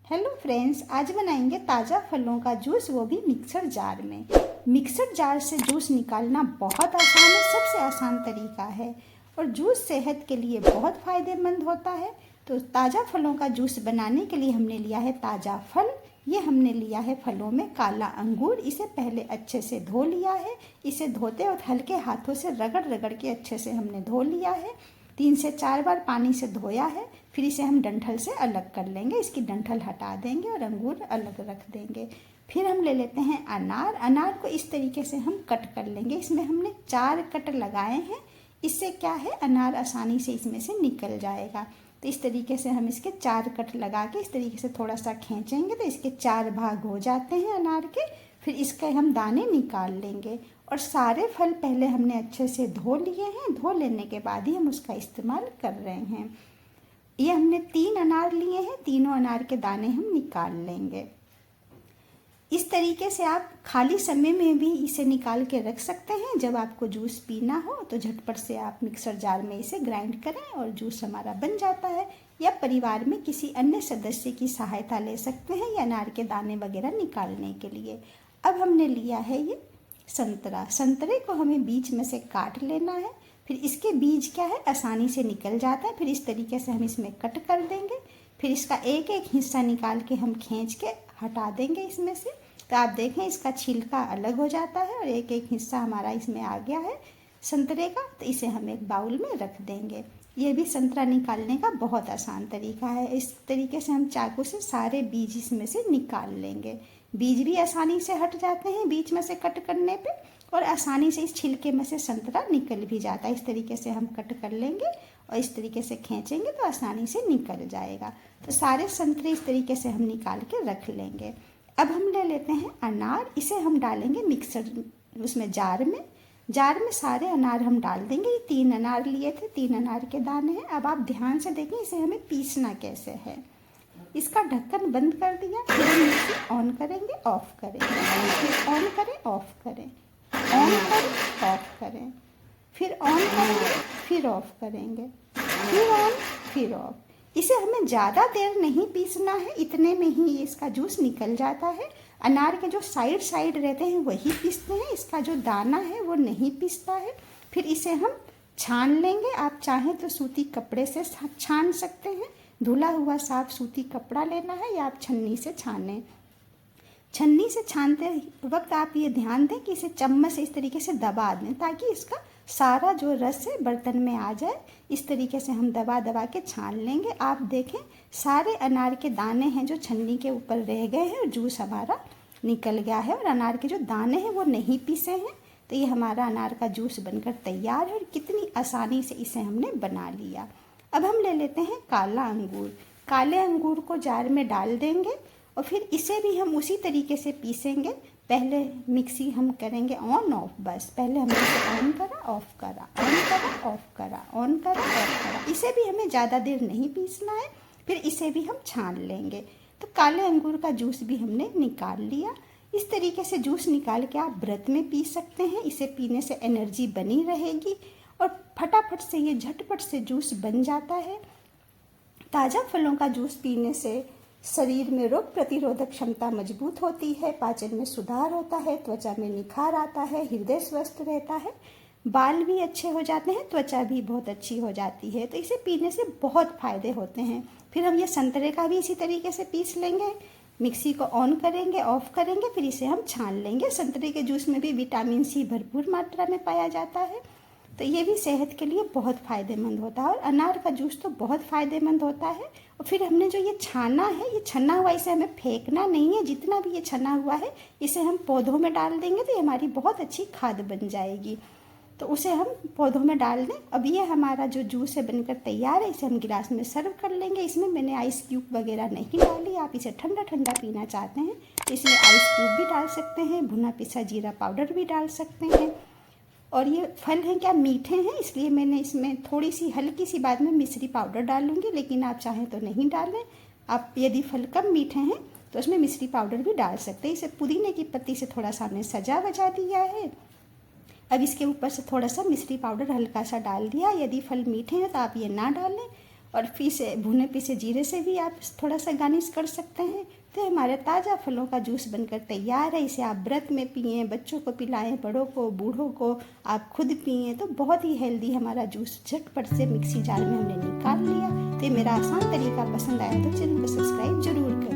Hello friends, आज बनाएंगे ताज़ा फलों का जूस, वो भी मिक्सर जार में। मिक्सर जार से जूस निकालना बहुत आसान है, सबसे आसान तरीका है और जूस सेहत के लिए बहुत फ़ायदेमंद होता है। तो ताज़ा फलों का जूस बनाने के लिए हमने लिया है ताज़ा फल। ये हमने लिया है फलों में काला अंगूर। इसे पहले अच्छे से धो लिया है। इसे धोते वक्त हल्के हाथों से रगड़ रगड़ के अच्छे से हमने धो लिया है। 3 से 4 बार पानी से धोया है। फिर इसे हम डंठल से अलग कर लेंगे, इसकी डंठल हटा देंगे और अंगूर अलग रख देंगे। फिर हम ले लेते हैं अनार। अनार को इस तरीके से हम कट कर लेंगे। इसमें हमने 4 कट लगाए हैं। इससे क्या है, अनार आसानी से इसमें से निकल जाएगा। तो इस तरीके से हम इसके 4 कट लगा के इस तरीके से थोड़ा सा खींचेंगे तो इसके 4 भाग हो जाते हैं अनार के। फिर इसके हम दाने निकाल लेंगे और सारे फल पहले हमने अच्छे से धो लिए हैं। धो लेने के बाद ही हम उसका इस्तेमाल कर रहे हैं। ये हमने 3 अनार लिए हैं, तीनों अनार के दाने हम निकाल लेंगे। इस तरीके से आप खाली समय में भी इसे निकाल के रख सकते हैं। जब आपको जूस पीना हो तो झटपट से आप मिक्सर जार में इसे ग्राइंड करें और जूस हमारा बन जाता है। या परिवार में किसी अन्य सदस्य की सहायता ले सकते हैं ये अनार के दाने वगैरह निकालने के लिए। अब हमने लिया है ये संतरा। संतरे को हमें बीच में से काट लेना है। फिर इसके बीज क्या है, आसानी से निकल जाता है। फिर इस तरीके से हम इसमें कट कर देंगे। फिर इसका एक एक हिस्सा निकाल के हम खींच के हटा देंगे इसमें से। तो आप देखें इसका छिलका अलग हो जाता है और एक एक हिस्सा हमारा इसमें आ गया है संतरे का। तो इसे हम एक बाउल में रख देंगे। ये भी संतरा निकालने का बहुत आसान तरीका है। इस तरीके से हम चाकू से सारे बीज इसमें से निकाल लेंगे। बीज भी आसानी से हट जाते हैं बीच में से कट करने पे और आसानी से इस छिलके में से संतरा निकल भी जाता है। इस तरीके से हम कट कर लेंगे और इस तरीके से खींचेंगे तो आसानी से निकल जाएगा। तो सारे संतरे इस तरीके से हम निकाल के रख लेंगे। अब हम ले लेते हैं अनार। इसे हम डालेंगे मिक्सर उसमें जार में। जार में सारे अनार हम डाल देंगे। ये 3 अनार लिए थे, 3 अनार के दाने हैं। अब आप ध्यान से देखें इसे हमें पीसना कैसे है। इसका ढक्कन बंद कर दिया। फिर हम इसे ऑन करेंगे, ऑफ करेंगे, फिर ऑन करें, ऑफ करें, ऑन करें, ऑफ करें, फिर ऑन करेंगे, फिर ऑफ करेंगे, फिर ऑन, फिर ऑफ। इसे हमें ज़्यादा देर नहीं पीसना है, इतने में ही इसका जूस निकल जाता है। अनार के जो साइड साइड रहते हैं वही पीसते हैं, इसका जो दाना है वो नहीं पीसता है। फिर इसे हम छान लेंगे। आप चाहें तो सूती कपड़े से छान सकते हैं। धुला हुआ साफ सूती कपड़ा लेना है या आप छन्नी से छानें। छन्नी से छानते वक्त आप ये ध्यान दें कि इसे चम्मच से इस तरीके से दबा दें ताकि इसका सारा जो रस है बर्तन में आ जाए। इस तरीके से हम दबा दबा के छान लेंगे। आप देखें सारे अनार के दाने हैं जो छन्नी के ऊपर रह गए हैं और जूस हमारा निकल गया है और अनार के जो दाने हैं वो नहीं पीसे हैं। तो ये हमारा अनार का जूस बनकर तैयार है और कितनी आसानी से इसे हमने बना लिया। अब हम ले लेते हैं काला अंगूर। काले अंगूर को जार में डाल देंगे और फिर इसे भी हम उसी तरीके से पीसेंगे। पहले मिक्सी हम करेंगे ऑन ऑफ, बस पहले हमने इसे ऑन करा, ऑफ करा, ऑन करा, ऑफ करा, ऑन करा, ऑफ करा। इसे भी हमें ज़्यादा देर नहीं पीसना है। फिर इसे भी हम छान लेंगे। तो काले अंगूर का जूस भी हमने निकाल लिया। इस तरीके से जूस निकाल के आप व्रत में पी सकते हैं। इसे पीने से एनर्जी बनी रहेगी और फटाफट से ये झटपट से जूस बन जाता है। ताज़ा फलों का जूस पीने से शरीर में रोग प्रतिरोधक क्षमता मजबूत होती है, पाचन में सुधार होता है, त्वचा में निखार आता है, हृदय स्वस्थ रहता है, बाल भी अच्छे हो जाते हैं, त्वचा भी बहुत अच्छी हो जाती है। तो इसे पीने से बहुत फ़ायदे होते हैं। फिर हम ये संतरे का भी इसी तरीके से पीस लेंगे। मिक्सी को ऑन करेंगे, ऑफ करेंगे, फिर इसे हम छान लेंगे। संतरे के जूस में भी विटामिन सी भरपूर मात्रा में पाया जाता है। तो ये भी सेहत के लिए बहुत फ़ायदेमंद होता है और अनार का जूस तो बहुत फ़ायदेमंद होता है। और फिर हमने जो ये छाना है, ये छना हुआ इसे हमें फेंकना नहीं है। जितना भी ये छना हुआ है इसे हम पौधों में डाल देंगे तो ये हमारी बहुत अच्छी खाद बन जाएगी। तो उसे हम पौधों में डाल दें। अब ये हमारा जो जूस है बनकर तैयार है। इसे हम गिलास में सर्व कर लेंगे। इसमें मैंने आइस क्यूब वगैरह नहीं डाली। आप इसे ठंडा ठंडा पीना चाहते हैं तो इसमें आइस क्यूब भी डाल सकते हैं, भुना पिसा जीरा पाउडर भी डाल सकते हैं। और ये फल हैं क्या, मीठे हैं, इसलिए मैंने इसमें थोड़ी सी हल्की सी बाद में मिश्री पाउडर डालूंगी, लेकिन आप चाहें तो नहीं डालें। आप यदि फल कम मीठे हैं तो उसमें मिश्री पाउडर भी डाल सकते हैं। इसे पुदीने की पत्ती से थोड़ा सा हमने सजा वजा दिया है। अब इसके ऊपर से थोड़ा सा मिश्री पाउडर हल्का सा डाल दिया। यदि फल मीठे हैं तो आप ये ना डालें। और पीसे भुने पीसे जीरे से भी आप थोड़ा सा गार्निश कर सकते हैं। तो हमारा ताज़ा फलों का जूस बनकर तैयार है। इसे आप व्रत में पिए, बच्चों को पिलाएं, बड़ों को, बूढ़ों को, आप खुद पिए, तो बहुत ही हेल्दी हमारा जूस झटपट से मिक्सी जार में हमने निकाल लिया। तो ये मेरा आसान तरीका पसंद आया तो चैनल को सब्सक्राइब जरूर करें।